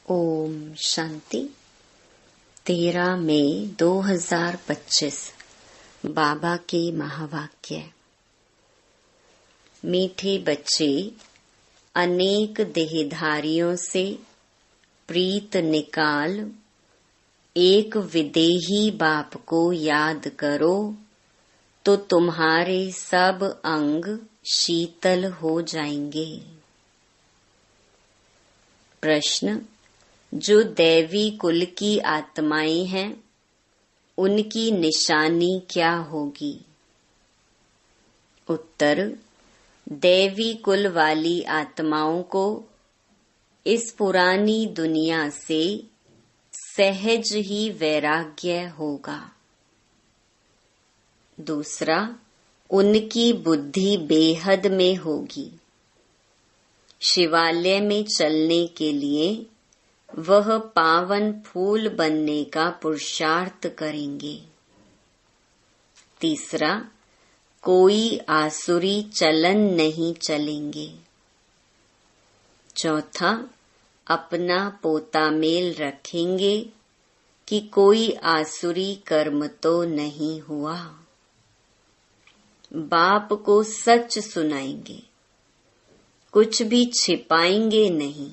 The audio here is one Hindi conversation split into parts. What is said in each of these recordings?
ओम शांति। 13 मई 2025 बाबा के महावाक्य। मीठे बच्चे, अनेक देहधारियों से प्रीत निकाल एक विदेही बाप को याद करो तो तुम्हारे सब अंग शीतल हो जाएंगे। प्रश्न: जो दैवी कुल की आत्माएं हैं उनकी निशानी क्या होगी? उत्तर: दैवी कुल वाली आत्माओं को इस पुरानी दुनिया से सहज ही वैराग्य होगा। दूसरा, उनकी बुद्धि बेहद में होगी। शिवालय में चलने के लिए वह पावन फूल बनने का पुरुषार्थ करेंगे। तीसरा, कोई आसुरी चलन नहीं चलेंगे। चौथा, अपना पोता मेल रखेंगे कि कोई आसुरी कर्म तो नहीं हुआ। बाप को सच सुनाएंगे, कुछ भी छिपाएंगे नहीं।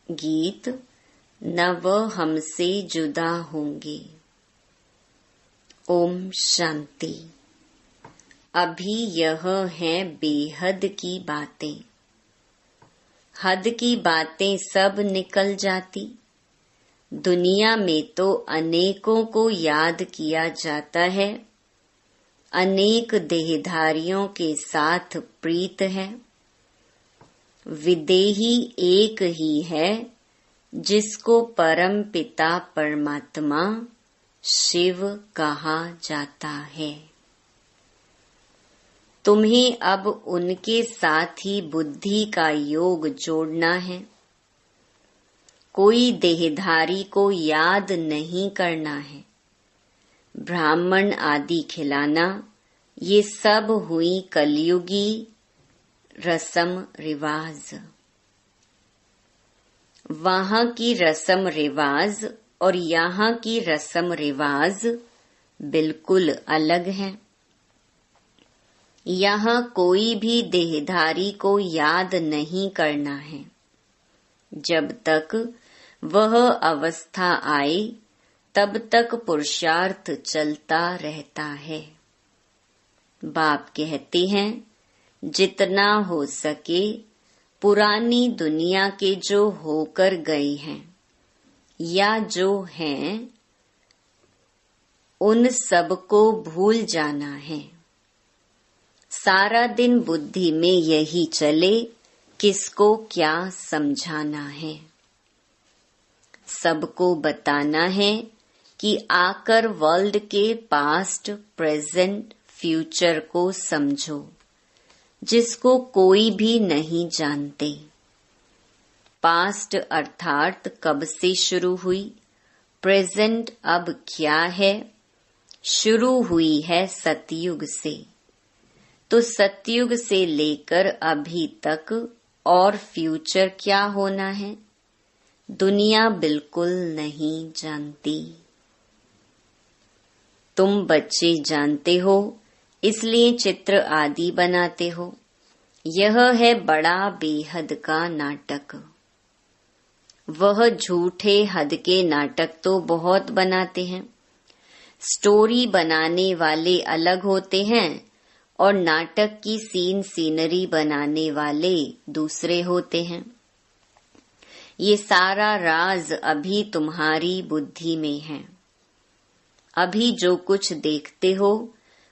गीत: न वह हमसे जुदा होंगे। ओम शांति। अभी यह है बेहद की बातें। हद की बातें सब निकल जाती। दुनिया में तो अनेकों को याद किया जाता है, अनेक देहधारियों के साथ प्रीत है। विदेही एक ही है जिसको परम पिता परमात्मा शिव कहा जाता है। तुम्हें अब उनके साथ ही बुद्धि का योग जोड़ना है। कोई देहधारी को याद नहीं करना है। ब्राह्मण आदि खिलाना, ये सब हुई कलयुगी रस्म रिवाज। वहाँ की रस्म रिवाज और यहाँ की रस्म रिवाज बिल्कुल अलग है। यहाँ कोई भी देहधारी को याद नहीं करना है। जब तक वह अवस्था आए तब तक पुरुषार्थ चलता रहता है। बाप कहते हैं, जितना हो सके पुरानी दुनिया के जो होकर गए हैं या जो हैं उन सबको भूल जाना है। सारा दिन बुद्धि में यही चले, किसको क्या समझाना है। सबको बताना है कि आकर वर्ल्ड के पास्ट, प्रेजेंट, फ्यूचर को समझो, जिसको कोई भी नहीं जानते। पास्ट अर्थात कब से शुरू हुई, प्रेजेंट अब क्या है। शुरू हुई है सतयुग से, तो सतयुग से लेकर अभी तक और फ्यूचर क्या होना है, दुनिया बिल्कुल नहीं जानती। तुम बच्चे जानते हो, इसलिए चित्र आदि बनाते हो। यह है बड़ा बेहद का नाटक। वह झूठे हद के नाटक तो बहुत बनाते हैं। स्टोरी बनाने वाले अलग होते हैं और नाटक की सीनरी बनाने वाले दूसरे होते हैं। ये सारा राज अभी तुम्हारी बुद्धि में है। अभी जो कुछ देखते हो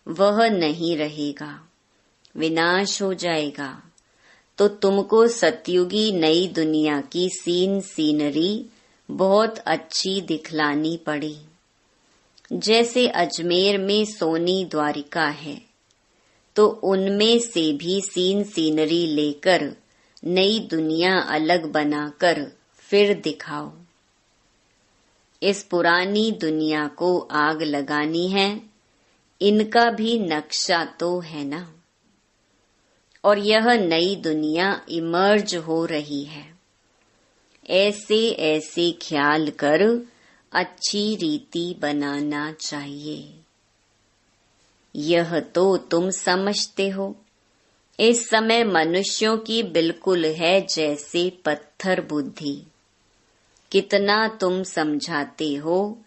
वह नहीं रहेगा, विनाश हो जाएगा। तो तुमको सतयुगी नई दुनिया की सीनरी बहुत अच्छी दिखलानी पड़ी। जैसे अजमेर में सोनी द्वारिका है, तो उनमें से भी सीनरी लेकर नई दुनिया अलग बनाकर फिर दिखाओ। इस पुरानी दुनिया को आग लगानी है, इनका भी नक्शा तो है ना। और यह नई दुनिया इमर्ज हो रही है। ऐसे ऐसे ख्याल कर अच्छी रीति बनाना चाहिए। यह तो तुम समझते हो। इस समय मनुष्यों की बिल्कुल है जैसे पत्थर बुद्धि। कितना तुम समझाते हो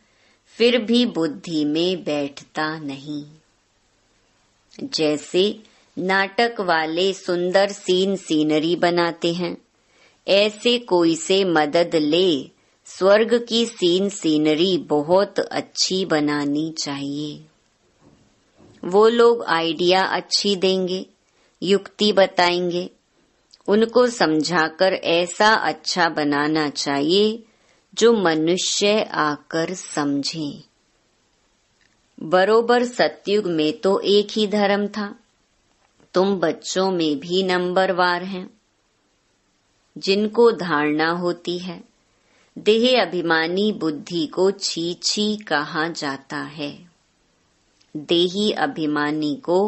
फिर भी बुद्धि में बैठता नहीं। जैसे नाटक वाले सुंदर सीनरी बनाते हैं, ऐसे कोई से मदद ले स्वर्ग की सीनरी बहुत अच्छी बनानी चाहिए। वो लोग आइडिया अच्छी देंगे, युक्ति बताएंगे, उनको समझाकर ऐसा अच्छा बनाना चाहिए जो मनुष्य आकर समझे। बरोबर सतयुग में तो एक ही धर्म था। तुम बच्चों में भी नंबरवार हैं। जिनको धारणा होती है देह अभिमानी बुद्धि को छी छी कहा जाता है। देही अभिमानी को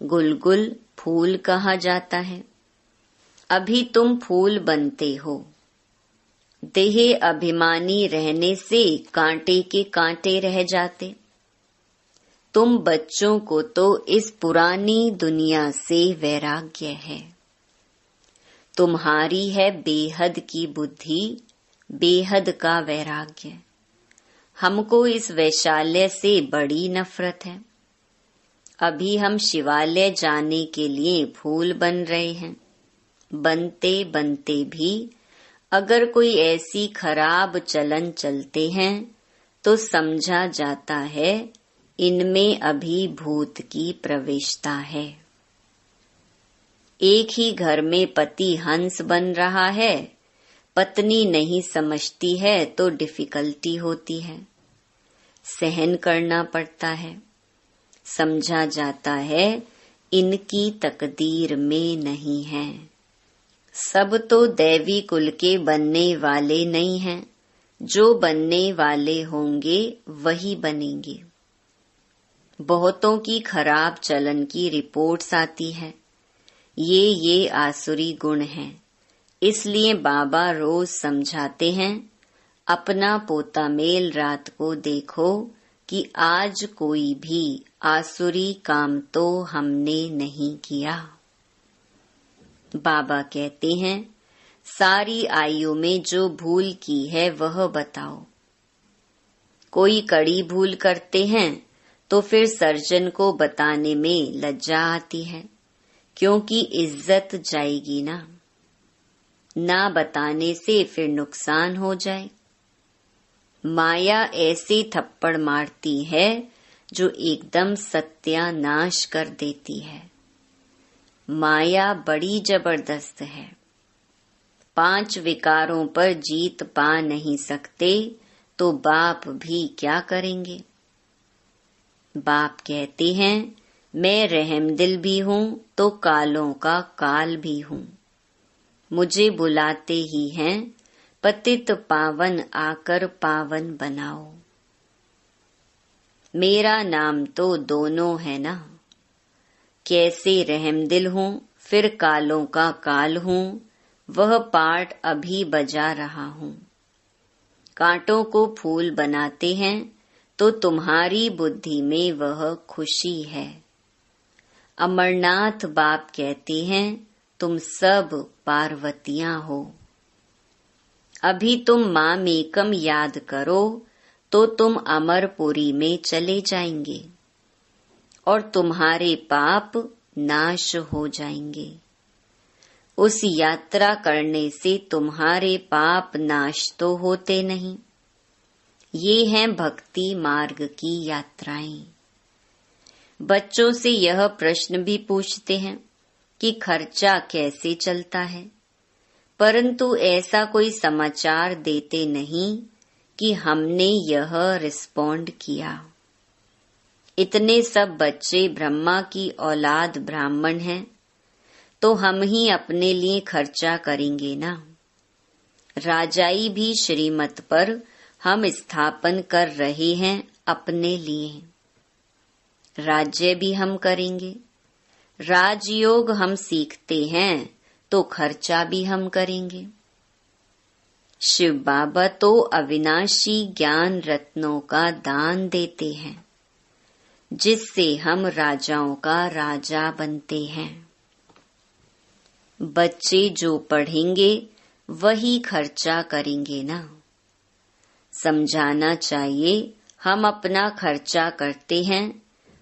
गुलगुल फूल कहा जाता है। अभी तुम फूल बनते हो। देह अभिमानी रहने से कांटे के कांटे रह जाते। तुम बच्चों को तो इस पुरानी दुनिया से वैराग्य है। तुम्हारी है बेहद की बुद्धि, बेहद का वैराग्य। हमको इस वैशाल्य से बड़ी नफरत है। अभी हम शिवालय जाने के लिए फूल बन रहे हैं। बनते बनते भी अगर कोई ऐसी खराब चलन चलते हैं तो समझा जाता है इनमें अभी भूत की प्रवेशता है। एक ही घर में पति हंस बन रहा है, पत्नी नहीं समझती है तो डिफिकल्टी होती है, सहन करना पड़ता है। समझा जाता है इनकी तकदीर में नहीं है। सब तो दैवी कुल के बनने वाले नहीं हैं। जो बनने वाले होंगे वही बनेंगे। बहुतों की खराब चलन की रिपोर्ट्स आती है। ये आसुरी गुण हैं। इसलिए बाबा रोज समझाते हैं, अपना पोता मेल रात को देखो कि आज कोई भी आसुरी काम तो हमने नहीं किया। बाबा कहते हैं, सारी आयु में जो भूल की है वह बताओ। कोई कड़ी भूल करते हैं तो फिर सर्जन को बताने में लज्जा आती है, क्योंकि इज्जत जाएगी ना बताने से फिर नुकसान हो जाए। माया ऐसे थप्पड़ मारती है जो एकदम सत्यानाश कर देती है। माया बड़ी जबरदस्त है। 5 विकारों पर जीत पा नहीं सकते तो बाप भी क्या करेंगे। बाप कहते हैं, मैं रहमदिल भी हूँ तो कालों का काल भी हूँ। मुझे बुलाते ही हैं, पतित पावन आकर पावन बनाओ। मेरा नाम तो दोनों है ना। कैसे रहमदिल हूँ फिर कालों का काल हूँ, वह पाठ अभी बजा रहा हूँ। कांटों को फूल बनाते हैं तो तुम्हारी बुद्धि में वह खुशी है। अमरनाथ बाप कहते हैं, तुम सब पार्वतियां हो। अभी तुम माँ मेकम याद करो तो तुम अमरपुरी में चले जाएंगे और तुम्हारे पाप नाश हो जाएंगे। उस यात्रा करने से तुम्हारे पाप नाश तो होते नहीं। ये हैं भक्ति मार्ग की यात्राएं। बच्चों से यह प्रश्न भी पूछते हैं कि खर्चा कैसे चलता है, परंतु ऐसा कोई समाचार देते नहीं कि हमने यह रिस्पॉन्ड किया। इतने सब बच्चे ब्रह्मा की औलाद ब्राह्मण हैं तो हम ही अपने लिए खर्चा करेंगे ना। राजाई भी श्रीमत पर हम स्थापन कर रहे हैं अपने लिए। राज्य भी हम करेंगे। राजयोग हम सीखते हैं तो खर्चा भी हम करेंगे। शिव बाबा तो अविनाशी ज्ञान रत्नों का दान देते हैं, जिससे हम राजाओं का राजा बनते हैं। बच्चे जो पढ़ेंगे वही खर्चा करेंगे ना। समझाना चाहिए हम अपना खर्चा करते हैं,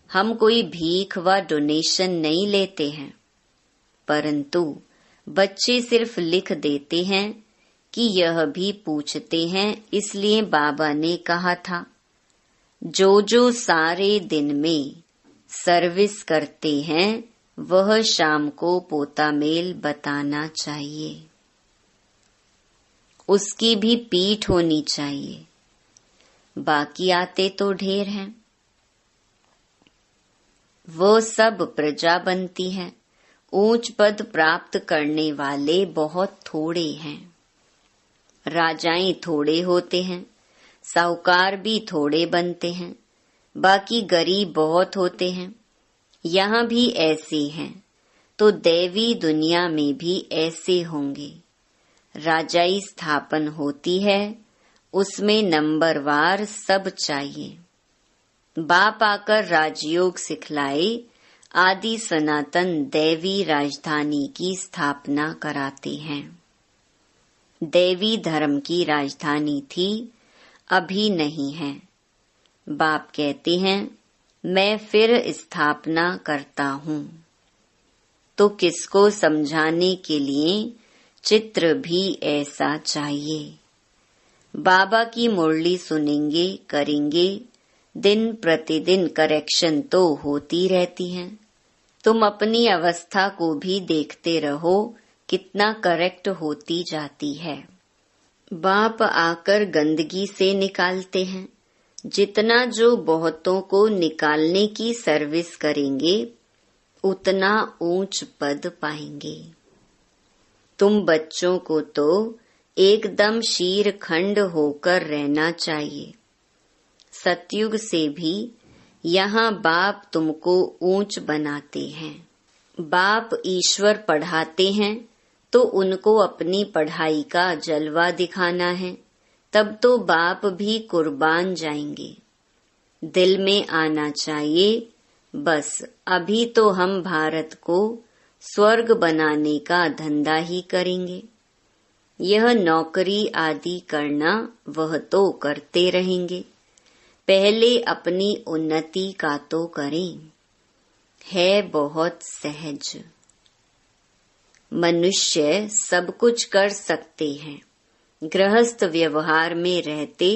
हम कोई भीख व डोनेशन नहीं लेते हैं, परंतु बच्चे सिर्फ लिख देते हैं कि यह भी पूछते हैं। इसलिए बाबा ने कहा था, जो जो सारे दिन में सर्विस करते हैं वह शाम को पोता मेल बताना चाहिए, उसकी भी पीठ होनी चाहिए। बाकी आते तो ढेर हैं, वो सब प्रजा बनती है। ऊंच पद प्राप्त करने वाले बहुत थोड़े हैं। राजाएं थोड़े होते हैं, साहूकार भी थोड़े बनते हैं, बाकी गरीब बहुत होते हैं। यहाँ भी ऐसे हैं, तो दैवी दुनिया में भी ऐसे होंगे। राजाई स्थापन होती है, उसमें नंबरवार सब चाहिए। बाप आकर राजयोग सिखलाए, आदि सनातन दैवी राजधानी की स्थापना कराते हैं। दैवी धर्म की राजधानी थी, अभी नहीं है। बाप कहते हैं, मैं फिर स्थापना करता हूँ। तो किसको समझाने के लिए चित्र भी ऐसा चाहिए। बाबा की मुरली सुनेंगे, करेंगे, दिन प्रतिदिन करेक्शन तो होती रहती है। तुम अपनी अवस्था को भी देखते रहो, कितना करेक्ट होती जाती है। बाप आकर गंदगी से निकालते हैं। जितना जो बहुतों को निकालने की सर्विस करेंगे, उतना ऊंच पद पाएंगे। तुम बच्चों को तो एकदम शीर खंड होकर रहना चाहिए। सतयुग से भी यहाँ बाप तुमको ऊंच बनाते हैं। बाप ईश्वर पढ़ाते हैं तो उनको अपनी पढ़ाई का जलवा दिखाना है, तब तो बाप भी कुर्बान जाएंगे। दिल में आना चाहिए, बस अभी तो हम भारत को स्वर्ग बनाने का धंधा ही करेंगे। यह नौकरी आदि करना वह तो करते रहेंगे, पहले अपनी उन्नति का तो करें। है बहुत सहज। मनुष्य सब कुछ कर सकते हैं। गृहस्थ व्यवहार में रहते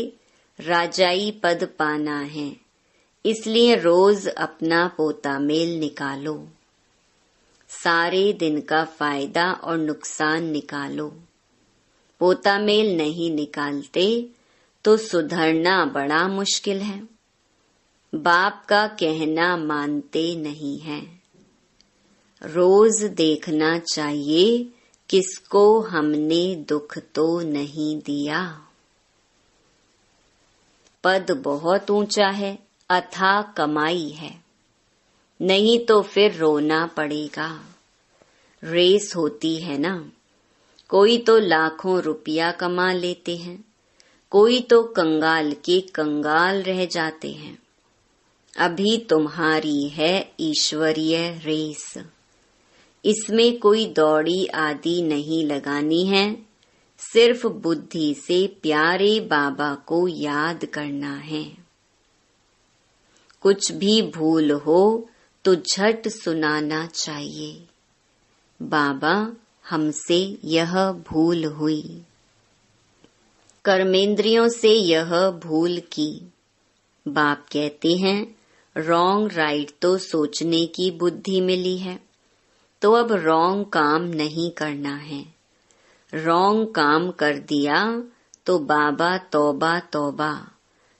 राजाई पद पाना है, इसलिए रोज अपना पोता मेल निकालो। सारे दिन का फायदा और नुकसान निकालो। पोता मेल नहीं निकालते तो सुधरना बड़ा मुश्किल है। बाप का कहना मानते नहीं हैं। रोज देखना चाहिए किसको हमने दुख तो नहीं दिया। पद बहुत ऊंचा है, अथाह कमाई है, नहीं तो फिर रोना पड़ेगा। रेस होती है ना, कोई तो लाखों रुपया कमा लेते हैं, कोई तो कंगाल के कंगाल रह जाते हैं। अभी तुम्हारी है ईश्वरीय रेस, इसमें कोई दौड़ी आदि नहीं लगानी है, सिर्फ बुद्धि से प्यारे बाबा को याद करना है। कुछ भी भूल हो तो झट सुनाना चाहिए, बाबा हमसे यह भूल हुई। कर्मेंद्रियों से यह भूल की। बाप कहते हैं, रॉन्ग राइट तो सोचने की बुद्धि मिली है, तो अब रॉन्ग काम नहीं करना है। रॉन्ग काम कर दिया तो बाबा तौबा तौबा,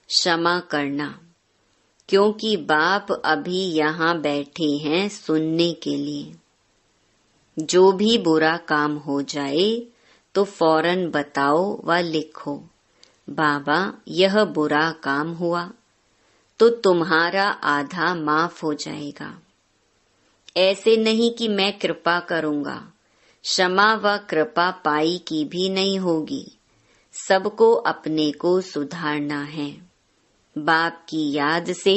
क्षमा करना, क्योंकि बाप अभी यहाँ बैठे हैं सुनने के लिए। जो भी बुरा काम हो जाए तो फौरन बताओ व लिखो, बाबा यह बुरा काम हुआ, तो तुम्हारा आधा माफ हो जाएगा। ऐसे नहीं कि मैं कृपा करूँगा, क्षमा व कृपा पाई की भी नहीं होगी। सबको अपने को सुधारना है। बाप की याद से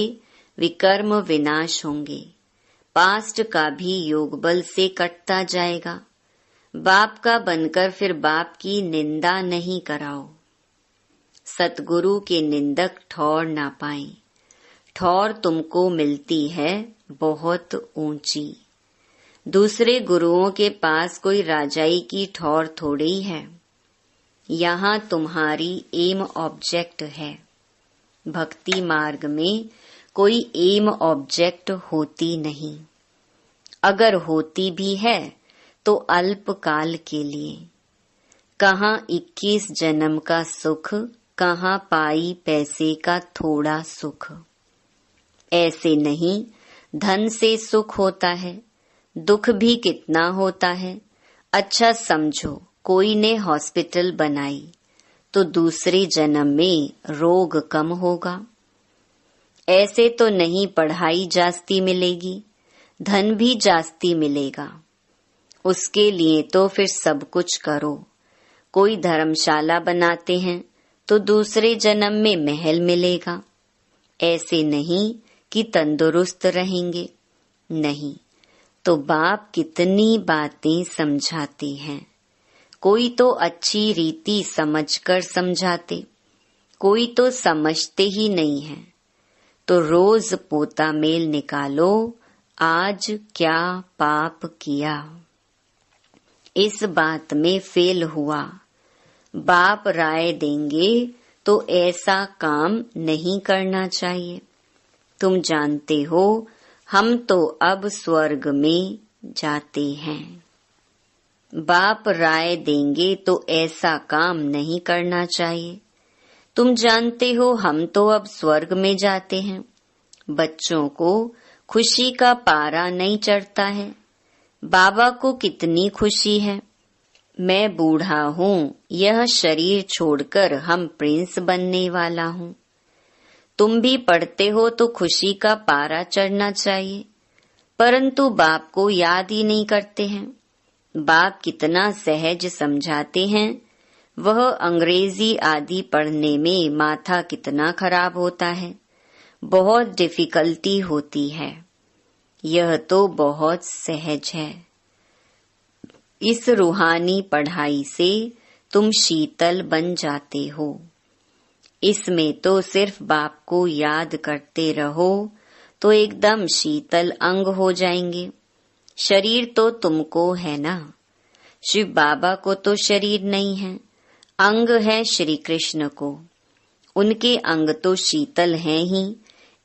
विकर्म विनाश होंगे। पास्ट का भी योग बल से कटता जाएगा। बाप का बनकर फिर बाप की निंदा नहीं कराओ। सतगुरु के निंदक ठौर ना पाए। ठौर तुमको मिलती है बहुत ऊंची। दूसरे गुरुओं के पास कोई राजाई की ठौर थोड़ी है। यहाँ तुम्हारी एम ऑब्जेक्ट है। भक्ति मार्ग में कोई एम ऑब्जेक्ट होती नहीं। अगर होती भी है तो अल्प काल के लिए। कहाँ 21 जन्म का सुख, कहाँ पाई पैसे का थोड़ा सुख। ऐसे नहीं धन से सुख होता है, दुख भी कितना होता है। अच्छा समझो, कोई ने हॉस्पिटल बनाई तो दूसरे जन्म में रोग कम होगा। ऐसे तो नहीं पढ़ाई जास्ती मिलेगी, धन भी जास्ती मिलेगा। उसके लिए तो फिर सब कुछ करो। कोई धर्मशाला बनाते हैं तो दूसरे जन्म में महल मिलेगा। ऐसे नहीं कि तंदुरुस्त रहेंगे, नहीं तो बाप कितनी बातें समझाते हैं। कोई तो अच्छी रीति समझकर समझाते, कोई तो समझते ही नहीं है। तो रोज पोता मेल निकालो, आज क्या पाप किया। इस बात में फेल हुआ। बाप राय देंगे तो ऐसा काम नहीं करना चाहिए। तुम जानते हो हम तो अब स्वर्ग में जाते हैं। बाप राय देंगे तो ऐसा काम नहीं करना चाहिए। तुम जानते हो हम तो अब स्वर्ग में जाते हैं। बच्चों को खुशी का पारा नहीं चढ़ता है। बाबा को कितनी खुशी है। मैं बूढ़ा हूँ, यह शरीर छोड़कर हम प्रिंस बनने वाला हूँ। तुम भी पढ़ते हो तो खुशी का पारा चढ़ना चाहिए, परंतु बाप को याद ही नहीं करते हैं। बाप कितना सहज समझाते हैं। वह अंग्रेजी आदि पढ़ने में माथा कितना खराब होता है, बहुत डिफिकल्टी होती है। यह तो बहुत सहज है। इस रूहानी पढ़ाई से तुम शीतल बन जाते हो। इसमें तो सिर्फ बाप को याद करते रहो तो एकदम शीतल अंग हो जाएंगे। शरीर तो तुमको है ना, शिव बाबा को तो शरीर नहीं है, अंग है श्री कृष्ण को। उनके अंग तो शीतल हैं ही,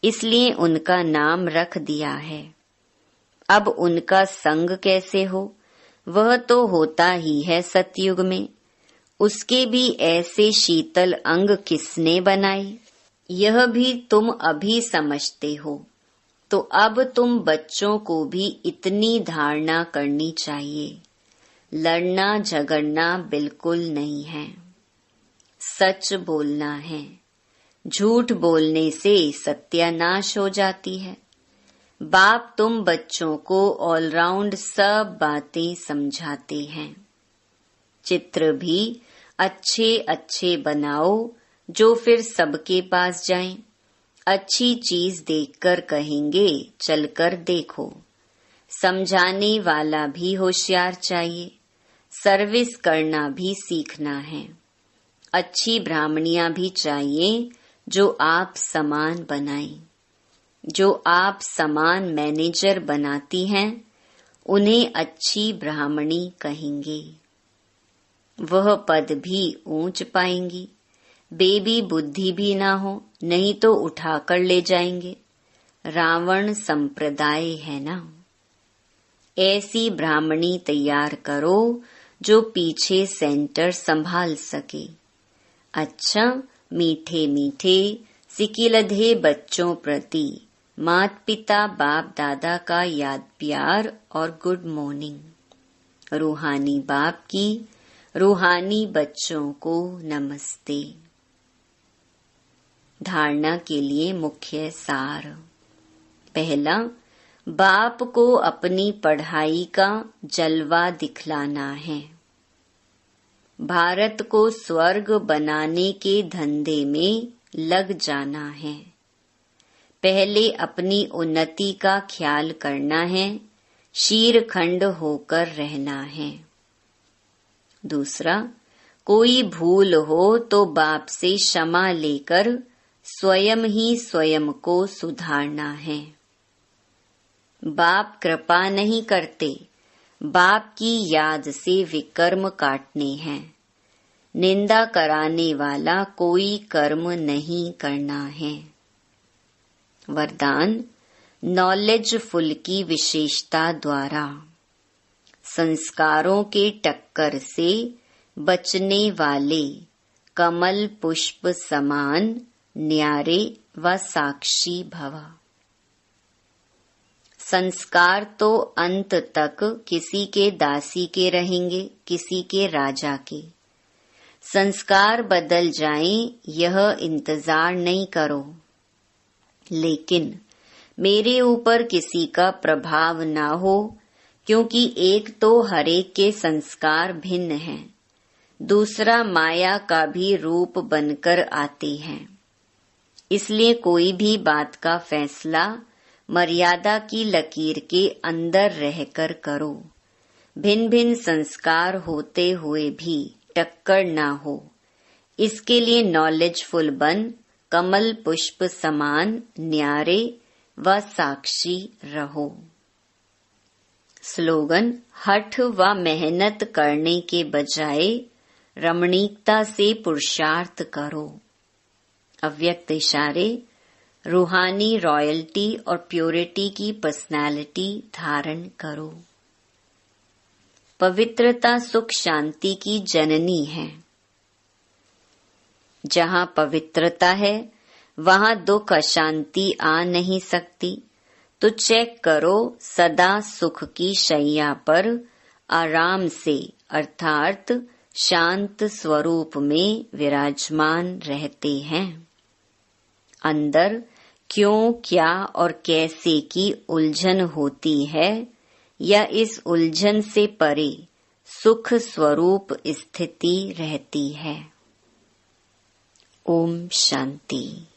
इसलिए उनका नाम रख दिया है। अब उनका संग कैसे हो, वह तो होता ही है सतयुग में। उसके भी ऐसे शीतल अंग किसने बनाए, यह भी तुम अभी समझते हो। तो अब तुम बच्चों को भी इतनी धारणा करनी चाहिए। लड़ना झगड़ना बिल्कुल नहीं है, सच बोलना है। झूठ बोलने से सत्यानाश हो जाती है। बाप तुम बच्चों को ऑलराउंड सब बातें समझाते हैं। चित्र भी अच्छे अच्छे बनाओ जो फिर सबके पास जाएं। अच्छी चीज देखकर कहेंगे चलकर देखो। समझाने वाला भी होशियार चाहिए। सर्विस करना भी सीखना है। अच्छी ब्राह्मणियां भी चाहिए जो आप समान बनाएं। जो आप समान मैनेजर बनाती हैं उन्हें अच्छी ब्राह्मणी कहेंगे। वह पद भी ऊंच पाएंगी। बेबी बुद्धि भी ना हो, नहीं तो उठाकर ले जाएंगे। रावण संप्रदाय है ना। ऐसी ब्राह्मणी तैयार करो जो पीछे सेंटर संभाल सके। अच्छा, मीठे मीठे सिकिलधे बच्चों प्रति माता पिता बाप दादा का याद प्यार और गुड मॉर्निंग। रूहानी बाप की रूहानी बच्चों को नमस्ते। धारणा के लिए मुख्य सार। पहला, बाप को अपनी पढ़ाई का जलवा दिखलाना है। भारत को स्वर्ग बनाने के धंधे में लग जाना है। पहले अपनी उन्नति का ख्याल करना है, शीरखंड होकर रहना है। दूसरा, कोई भूल हो तो बाप से क्षमा लेकर स्वयं ही स्वयं को सुधारना है। बाप कृपा नहीं करते, बाप की याद से विकर्म काटने हैं। निंदा कराने वाला कोई कर्म नहीं करना है। वरदान, नॉलेजफुल की विशेषता द्वारा संस्कारों के टक्कर से बचने वाले कमल पुष्प समान न्यारे व साक्षी भव। संस्कार तो अंत तक किसी के दासी के रहेंगे, किसी के राजा के। संस्कार बदल जाएं, यह इंतजार नहीं करो। लेकिन मेरे ऊपर किसी का प्रभाव ना हो, क्योंकि एक तो हरेक के संस्कार भिन्न हैं, दूसरा माया का भी रूप बनकर आते हैं। इसलिए कोई भी बात का फैसला मर्यादा की लकीर के अंदर रहकर करो। भिन्न भिन्न संस्कार होते हुए भी टक्कर ना हो, इसके लिए नॉलेजफुल बन कमल पुष्प समान न्यारे व साक्षी रहो। स्लोगन, हठ व मेहनत करने के बजाय रमणीकता से पुरुषार्थ करो। अव्यक्त इशारे, रूहानी रॉयल्टी और प्योरिटी की पर्सनालिटी धारण करो। पवित्रता सुख शांति की जननी है। जहाँ पवित्रता है वहाँ दुख अशांति आ नहीं सकती। तो चेक करो, सदा सुख की शैया पर आराम से अर्थात शांत स्वरूप में विराजमान रहते हैं। अंदर क्यों, क्या और कैसे की उलझन होती है, या इस उलझन से परे सुख स्वरूप स्थिति रहती है। ओम शांति।